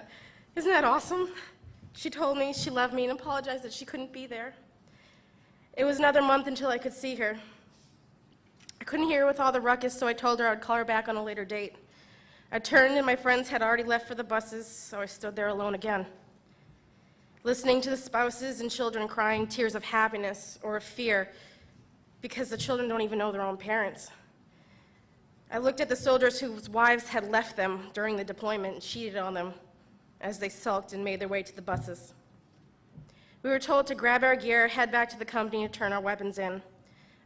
Isn't that awesome?" She told me she loved me and apologized that she couldn't be there. It was another month until I could see her. I couldn't hear her with all the ruckus, so I told her I would call her back on a later date. I turned and my friends had already left for the buses, so I stood there alone again, listening to the spouses and children crying tears of happiness or of fear because the children don't even know their own parents. I looked at the soldiers whose wives had left them during the deployment and cheated on them as they sulked and made their way to the buses. We were told to grab our gear, head back to the company to turn our weapons in.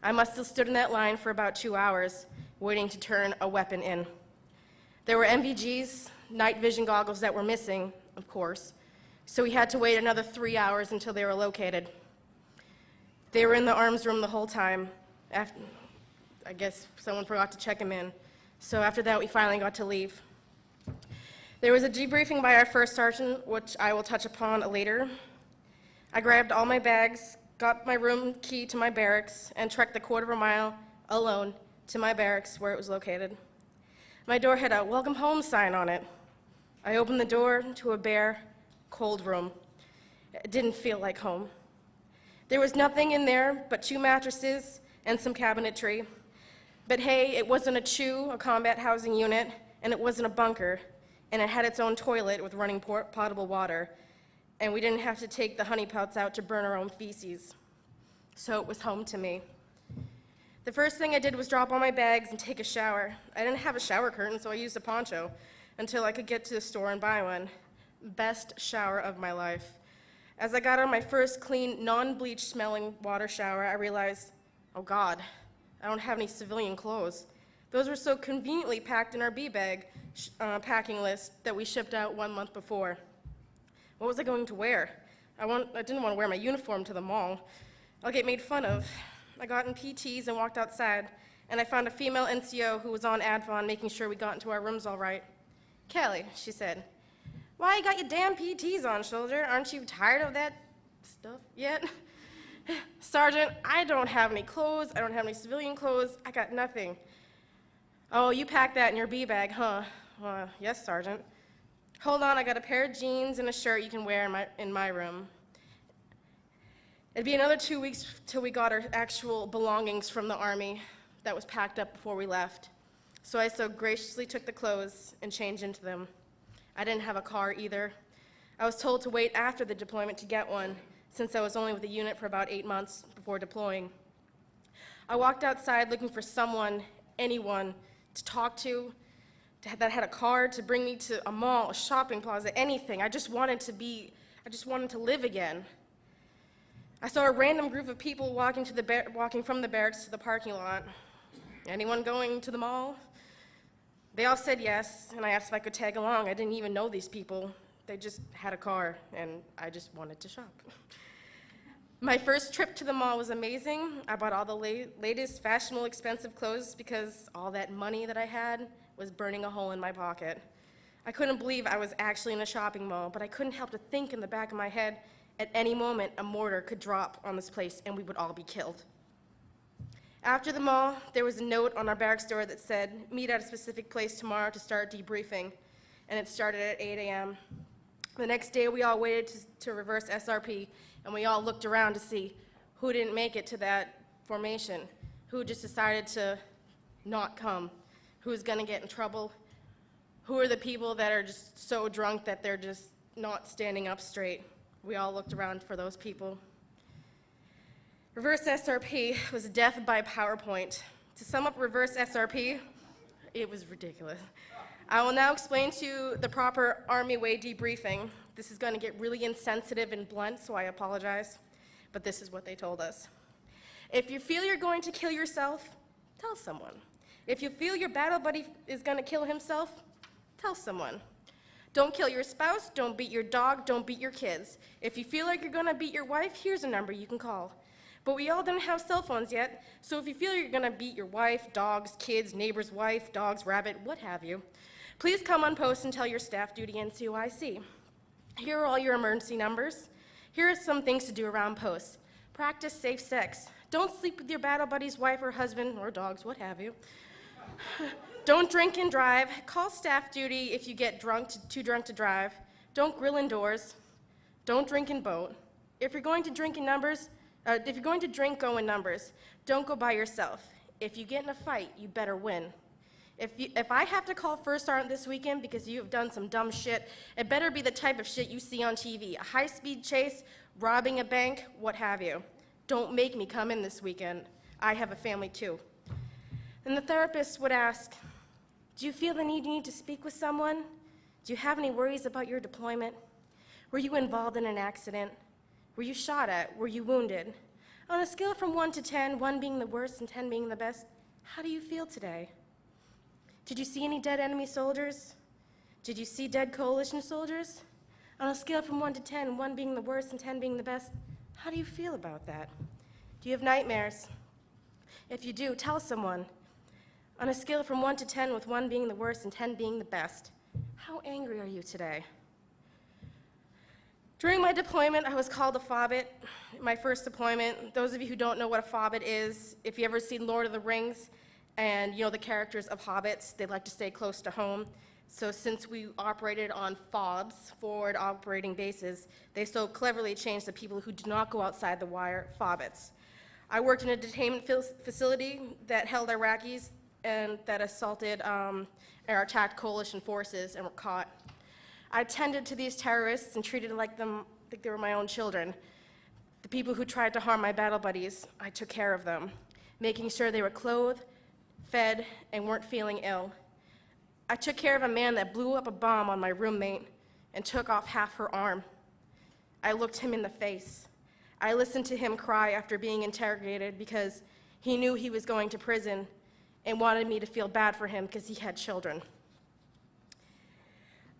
I must have stood in that line for about 2 hours, waiting to turn a weapon in. There were NVGs, night vision goggles that were missing, of course, so we had to wait another 3 hours until they were located. They were in the arms room the whole time. I guess someone forgot to check them in. So after that, we finally got to leave. There was a debriefing by our first sergeant, which I will touch upon later. I grabbed all my bags, got my room key to my barracks, and trekked the 1/4 mile alone to my barracks where it was located. My door had a "Welcome Home" sign on it. I opened the door to a bare, cold room. It didn't feel like home. There was nothing in there but 2 mattresses and some cabinetry. But hey, it wasn't a CHU, a combat housing unit, and it wasn't a bunker, and it had its own toilet with running potable water, and we didn't have to take the honeypots out to burn our own feces. So it was home to me. The first thing I did was drop all my bags and take a shower. I didn't have a shower curtain, so I used a poncho until I could get to the store and buy one. Best shower of my life. As I got on my first clean, non-bleach smelling water shower, I realized, oh God, I don't have any civilian clothes. Those were so conveniently packed in our B-bag packing list that we shipped out 1 month before. What was I going to wear? I didn't want to wear my uniform to the mall. I'll get made fun of. I got in PTs and walked outside, and I found a female NCO who was on Advon making sure we got into our rooms all right. "Kelly," she said, "why you got your damn PTs on, soldier? Aren't you tired of that stuff yet?" "Sergeant, I don't have any clothes. I don't have any civilian clothes. I got nothing." "Oh, you packed that in your B-bag, huh?" "Yes, Sergeant." "Hold on, I got a pair of jeans and a shirt you can wear in my room." It'd be another 2 weeks till we got our actual belongings from the Army that was packed up before we left. So I so graciously took the clothes and changed into them. I didn't have a car either. I was told to wait after the deployment to get one, since I was only with the unit for about 8 months before deploying. I walked outside looking for someone, anyone, to talk to, that had a car, to bring me to a mall, a shopping plaza, anything. I just wanted to live again. I saw a random group of people walking from the barracks to the parking lot. "Anyone going to the mall?" They all said yes, and I asked if I could tag along. I didn't even know these people. They just had a car, and I just wanted to shop. My first trip to the mall was amazing. I bought all the latest fashionable expensive clothes because all that money that I had was burning a hole in my pocket. I couldn't believe I was actually in a shopping mall, but I couldn't help to think in the back of my head, at any moment a mortar could drop on this place and we would all be killed. After the mall, there was a note on our barracks door that said, "Meet at a specific place tomorrow to start debriefing," and it started at 8 a.m. The next day, we all waited to reverse SRP, and we all looked around to see who didn't make it to that formation, who just decided to not come, who's gonna get in trouble, who are the people that are just so drunk that they're just not standing up straight. We all looked around for those people. Reverse SRP was death by PowerPoint. To sum up reverse SRP, it was ridiculous. I will now explain to you the proper Army way debriefing. This is going to get really insensitive and blunt, so I apologize, but this is what they told us. If you feel you're going to kill yourself, tell someone. If you feel your battle buddy is going to kill himself, tell someone. Don't kill your spouse, don't beat your dog, don't beat your kids. If you feel like you're going to beat your wife, here's a number you can call. But we all didn't have cell phones yet, so if you feel you're going to beat your wife, dogs, kids, neighbor's wife, dogs, rabbit, what have you, please come on post and tell your staff duty NCOIC. Here are all your emergency numbers. Here are some things to do around posts. Practice safe sex. Don't sleep with your battle buddy's wife or husband, or dogs, what have you. Don't drink and drive. Call staff duty if you get too drunk to drive. Don't grill indoors. Don't drink and boat. If you're going to drink, go in numbers. Don't go by yourself. If you get in a fight, you better win. If I have to call First Sergeant this weekend because you have done some dumb shit, it better be the type of shit you see on TV. A high-speed chase, robbing a bank, what have you. Don't make me come in this weekend. I have a family too. And the therapist would ask, do you feel the need to speak with someone? Do you have any worries about your deployment? Were you involved in an accident? Were you shot at? Were you wounded? On a scale from 1 to 10, 1 being the worst and 10 being the best, how do you feel today? Did you see any dead enemy soldiers? Did you see dead coalition soldiers? On a scale from 1 to 10, 1 being the worst and 10 being the best, how do you feel about that? Do you have nightmares? If you do, tell someone. On a scale from 1 to 10, with 1 being the worst and 10 being the best, how angry are you today? During my deployment, I was called a fobbit, my first deployment. Those of you who don't know what a fobbit is, if you ever seen Lord of the Rings and you know the characters of hobbits, they like to stay close to home. So since we operated on FOBs, forward operating bases, they so cleverly changed the people who do not go outside the wire, fobbits. I worked in a detainment facility that held Iraqis and that assaulted or attacked coalition forces and were caught. I attended to these terrorists and treated them like they were my own children. The people who tried to harm my battle buddies, I took care of them, making sure they were clothed, fed, and weren't feeling ill. I took care of a man that blew up a bomb on my roommate and took off half her arm. I looked him in the face. I listened to him cry after being interrogated because he knew he was going to prison and wanted me to feel bad for him because he had children.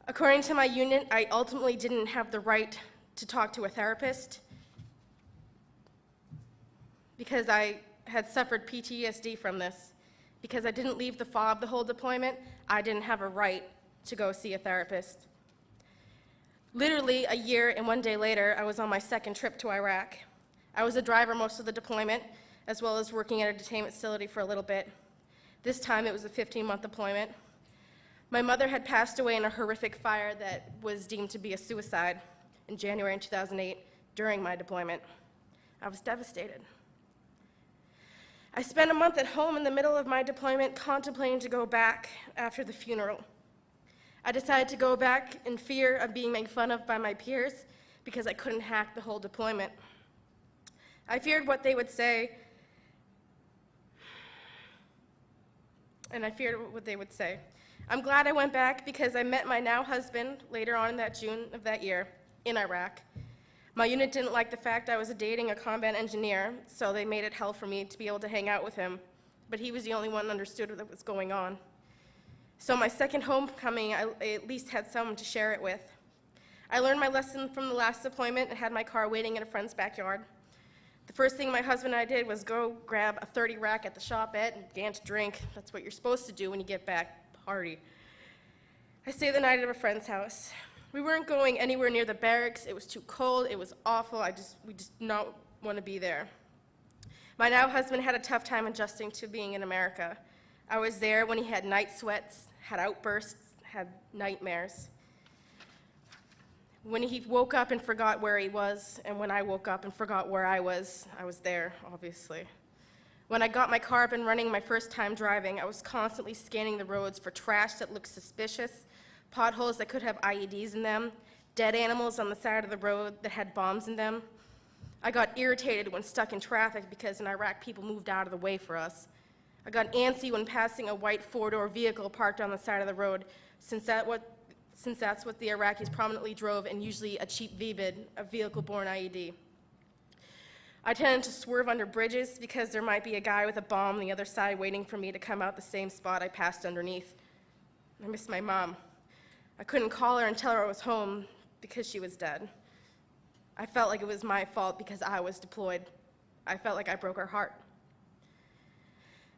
According to my unit, I ultimately didn't have the right to talk to a therapist because I had suffered PTSD from this. Because I didn't leave the fob the whole deployment, I didn't have a right to go see a therapist. Literally a year and 1 day later, I was on my second trip to Iraq. I was a driver most of the deployment, as well as working at a detainment facility for a little bit. This time it was a 15-month deployment. My mother had passed away in a horrific fire that was deemed to be a suicide in January 2008 during my deployment. I was devastated. I spent a month at home in the middle of my deployment contemplating to go back after the funeral. I decided to go back in fear of being made fun of by my peers because I couldn't hack the whole deployment. I feared what they would say, and I feared what they would say. I'm glad I went back because I met my now husband later on in that June of that year in Iraq. My unit didn't like the fact I was dating a combat engineer, so they made it hell for me to be able to hang out with him, but he was the only one who understood what was going on. So my second homecoming, I at least had someone to share it with. I learned my lesson from the last deployment and had my car waiting in a friend's backyard. The first thing my husband and I did was go grab a 30 rack at the shop at and began to drink. That's what you're supposed to do when you get back, party. I stayed the night at a friend's house. We weren't going anywhere near the barracks. It was too cold. It was awful. We just not want to be there. My now husband had a tough time adjusting to being in America. I was there when he had night sweats, had outbursts, had nightmares. When he woke up and forgot where he was, and when I woke up and forgot where I was there, obviously. When I got my car up and running my first time driving, I was constantly scanning the roads for trash that looked suspicious, potholes that could have IEDs in them, dead animals on the side of the road that had bombs in them. I got irritated when stuck in traffic because in Iraq people moved out of the way for us. I got antsy when passing a white four-door vehicle parked on the side of the road, since that's what the Iraqis prominently drove, and usually a cheap VBID, a vehicle-borne IED. I tended to swerve under bridges because there might be a guy with a bomb on the other side waiting for me to come out the same spot I passed underneath. I missed my mom. I couldn't call her and tell her I was home because she was dead. I felt like it was my fault because I was deployed. I felt like I broke her heart.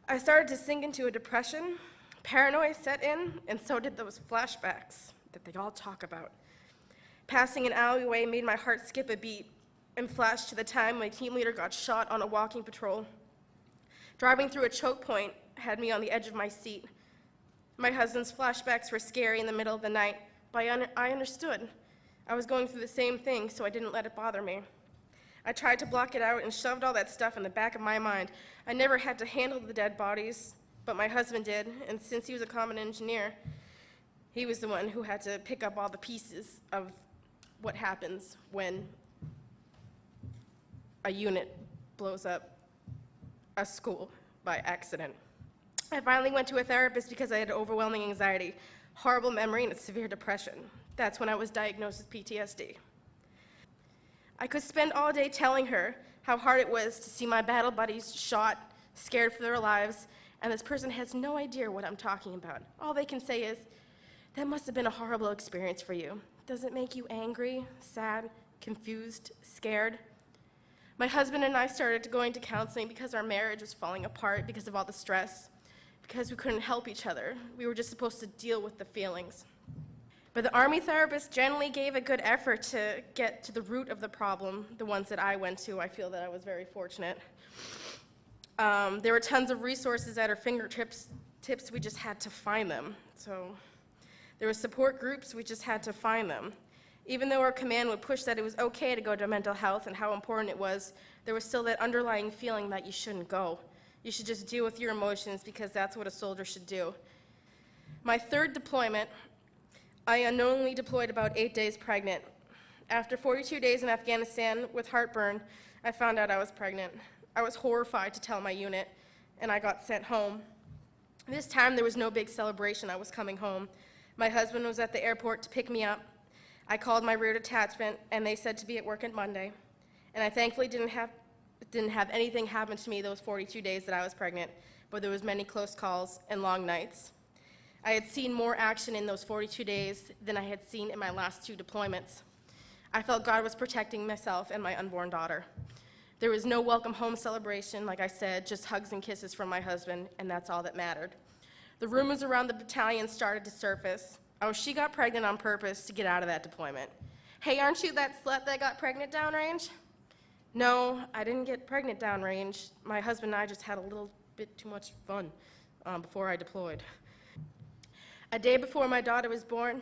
I started to sink into a depression. Paranoia set in, and so did those flashbacks that they all talk about. Passing an alleyway made my heart skip a beat and flashed to the time my team leader got shot on a walking patrol. Driving through a choke point had me on the edge of my seat. My husband's flashbacks were scary in the middle of the night, but I understood. I was going through the same thing, so I didn't let it bother me. I tried to block it out and shoved all that stuff in the back of my mind. I never had to handle the dead bodies, but my husband did, and since he was a combat engineer, he was the one who had to pick up all the pieces of what happens when a unit blows up a school by accident. I finally went to a therapist because I had overwhelming anxiety, horrible memory, and a severe depression. That's when I was diagnosed with PTSD. I could spend all day telling her how hard it was to see my battle buddies shot, scared for their lives, and this person has no idea what I'm talking about. All they can say is, "That must have been a horrible experience for you. Does it make you angry, sad, confused, scared?" My husband and I started going to counseling because our marriage was falling apart because of all the stress, because we couldn't help each other. We were just supposed to deal with the feelings. But the Army therapist generally gave a good effort to get to the root of the problem, the ones that I went to. I feel that I was very fortunate. There were tons of resources at our fingertips. We just had to find them. So there were support groups, we just had to find them. Even though our command would push that it was okay to go to mental health and how important it was, there was still that underlying feeling that you shouldn't go. You should just deal with your emotions because that's what a soldier should do. My third deployment, I unknowingly deployed about 8 days pregnant. After 42 days in Afghanistan with heartburn, I found out I was pregnant. I was horrified to tell my unit, and I got sent home. This time there was no big celebration. I was coming home. My husband was at the airport to pick me up. I called my rear detachment, and they said to be at work at Monday. And I thankfully didn't have anything happen to me those 42 days that I was pregnant, but there was many close calls and long nights. I had seen more action in those 42 days than I had seen in my last 2 deployments. I felt God was protecting myself and my unborn daughter. There was no welcome home celebration, like I said, just hugs and kisses from my husband, and that's all that mattered. The rumors around the battalion started to surface. Oh, she got pregnant on purpose to get out of that deployment. Hey, aren't you that slut that got pregnant downrange? No, I didn't get pregnant downrange. My husband and I just had a little bit too much fun before I deployed. A day before my daughter was born,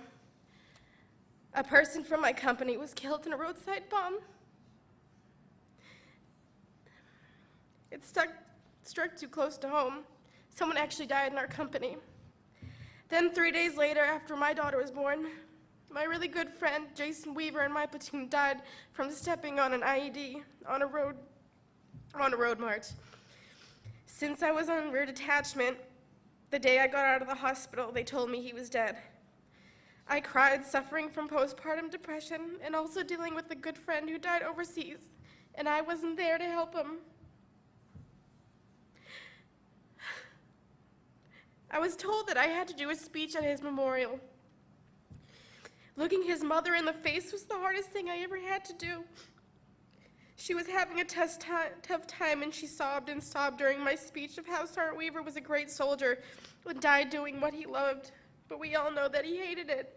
a person from my company was killed in a roadside bomb. It struck too close to home. Someone actually died in our company. Then 3 days later, after my daughter was born, my really good friend, Jason Weaver, and my platoon died from stepping on an IED on a road march. Since I was on rear detachment, the day I got out of the hospital, they told me he was dead. I cried, suffering from postpartum depression and also dealing with a good friend who died overseas, and I wasn't there to help him. I was told that I had to do a speech at his memorial. Looking his mother in the face was the hardest thing I ever had to do. She was having a tough time, and she sobbed and sobbed during my speech of how Sergeant Weaver was a great soldier and died doing what he loved, but we all know that he hated it.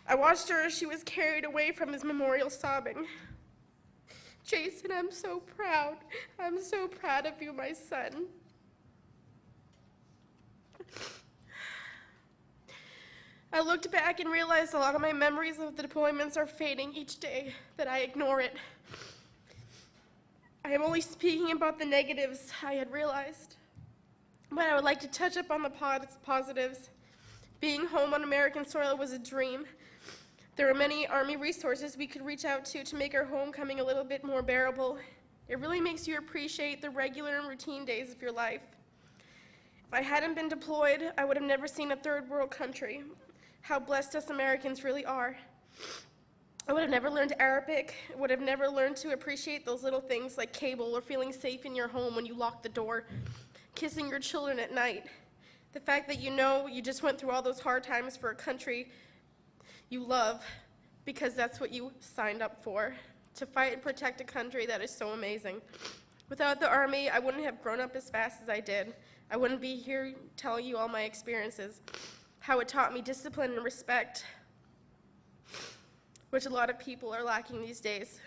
I watched her as she was carried away from his memorial sobbing. Jason, I'm so proud. I'm so proud of you, my son. I looked back and realized a lot of my memories of the deployments are fading each day, that I ignore it. I am only speaking about the negatives I had realized, but I would like to touch up on the positives. Being home on American soil was a dream. There were many Army resources we could reach out to make our homecoming a little bit more bearable. It really makes you appreciate the regular and routine days of your life. If I hadn't been deployed, I would have never seen a third world country. How blessed us Americans really are. I would have never learned Arabic, would have never learned to appreciate those little things like cable or feeling safe in your home when you lock the door, kissing your children at night. The fact that you know you just went through all those hard times for a country you love because that's what you signed up for, to fight and protect a country that is so amazing. Without the Army, I wouldn't have grown up as fast as I did. I wouldn't be here telling you all my experiences, how it taught me discipline and respect, which a lot of people are lacking these days.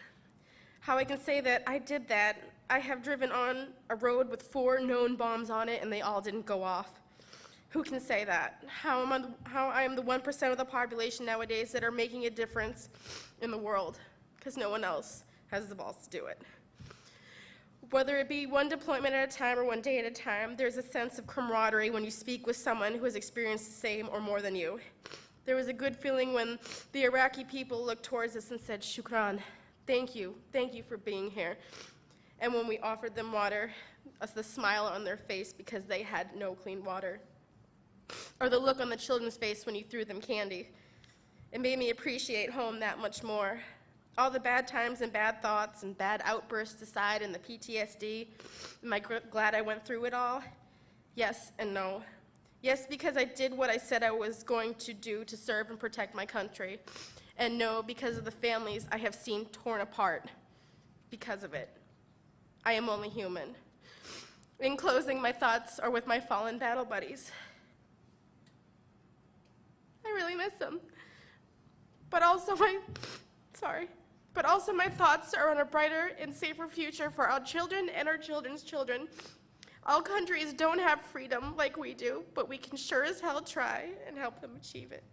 How I can say that I did that. I have driven on a road with 4 known bombs on it and they all didn't go off. Who can say that? How I am the 1% of the population nowadays that are making a difference in the world, because no one else has the balls to do it. Whether it be one deployment at a time or one day at a time, there's a sense of camaraderie when you speak with someone who has experienced the same or more than you. There was a good feeling when the Iraqi people looked towards us and said, "Shukran, thank you for being here." And when we offered them water, the smile on their face because they had no clean water. Or the look on the children's face when you threw them candy. It made me appreciate home that much more. All the bad times and bad thoughts and bad outbursts aside and the PTSD, am I glad I went through it all? Yes and no. Yes, because I did what I said I was going to do to serve and protect my country. And no, because of the families I have seen torn apart because of it. I am only human. In closing, my thoughts are with my fallen battle buddies. I really miss them. But also my thoughts are on a brighter and safer future for our children and our children's children. All countries don't have freedom like we do, but we can sure as hell try and help them achieve it.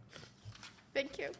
Thank you.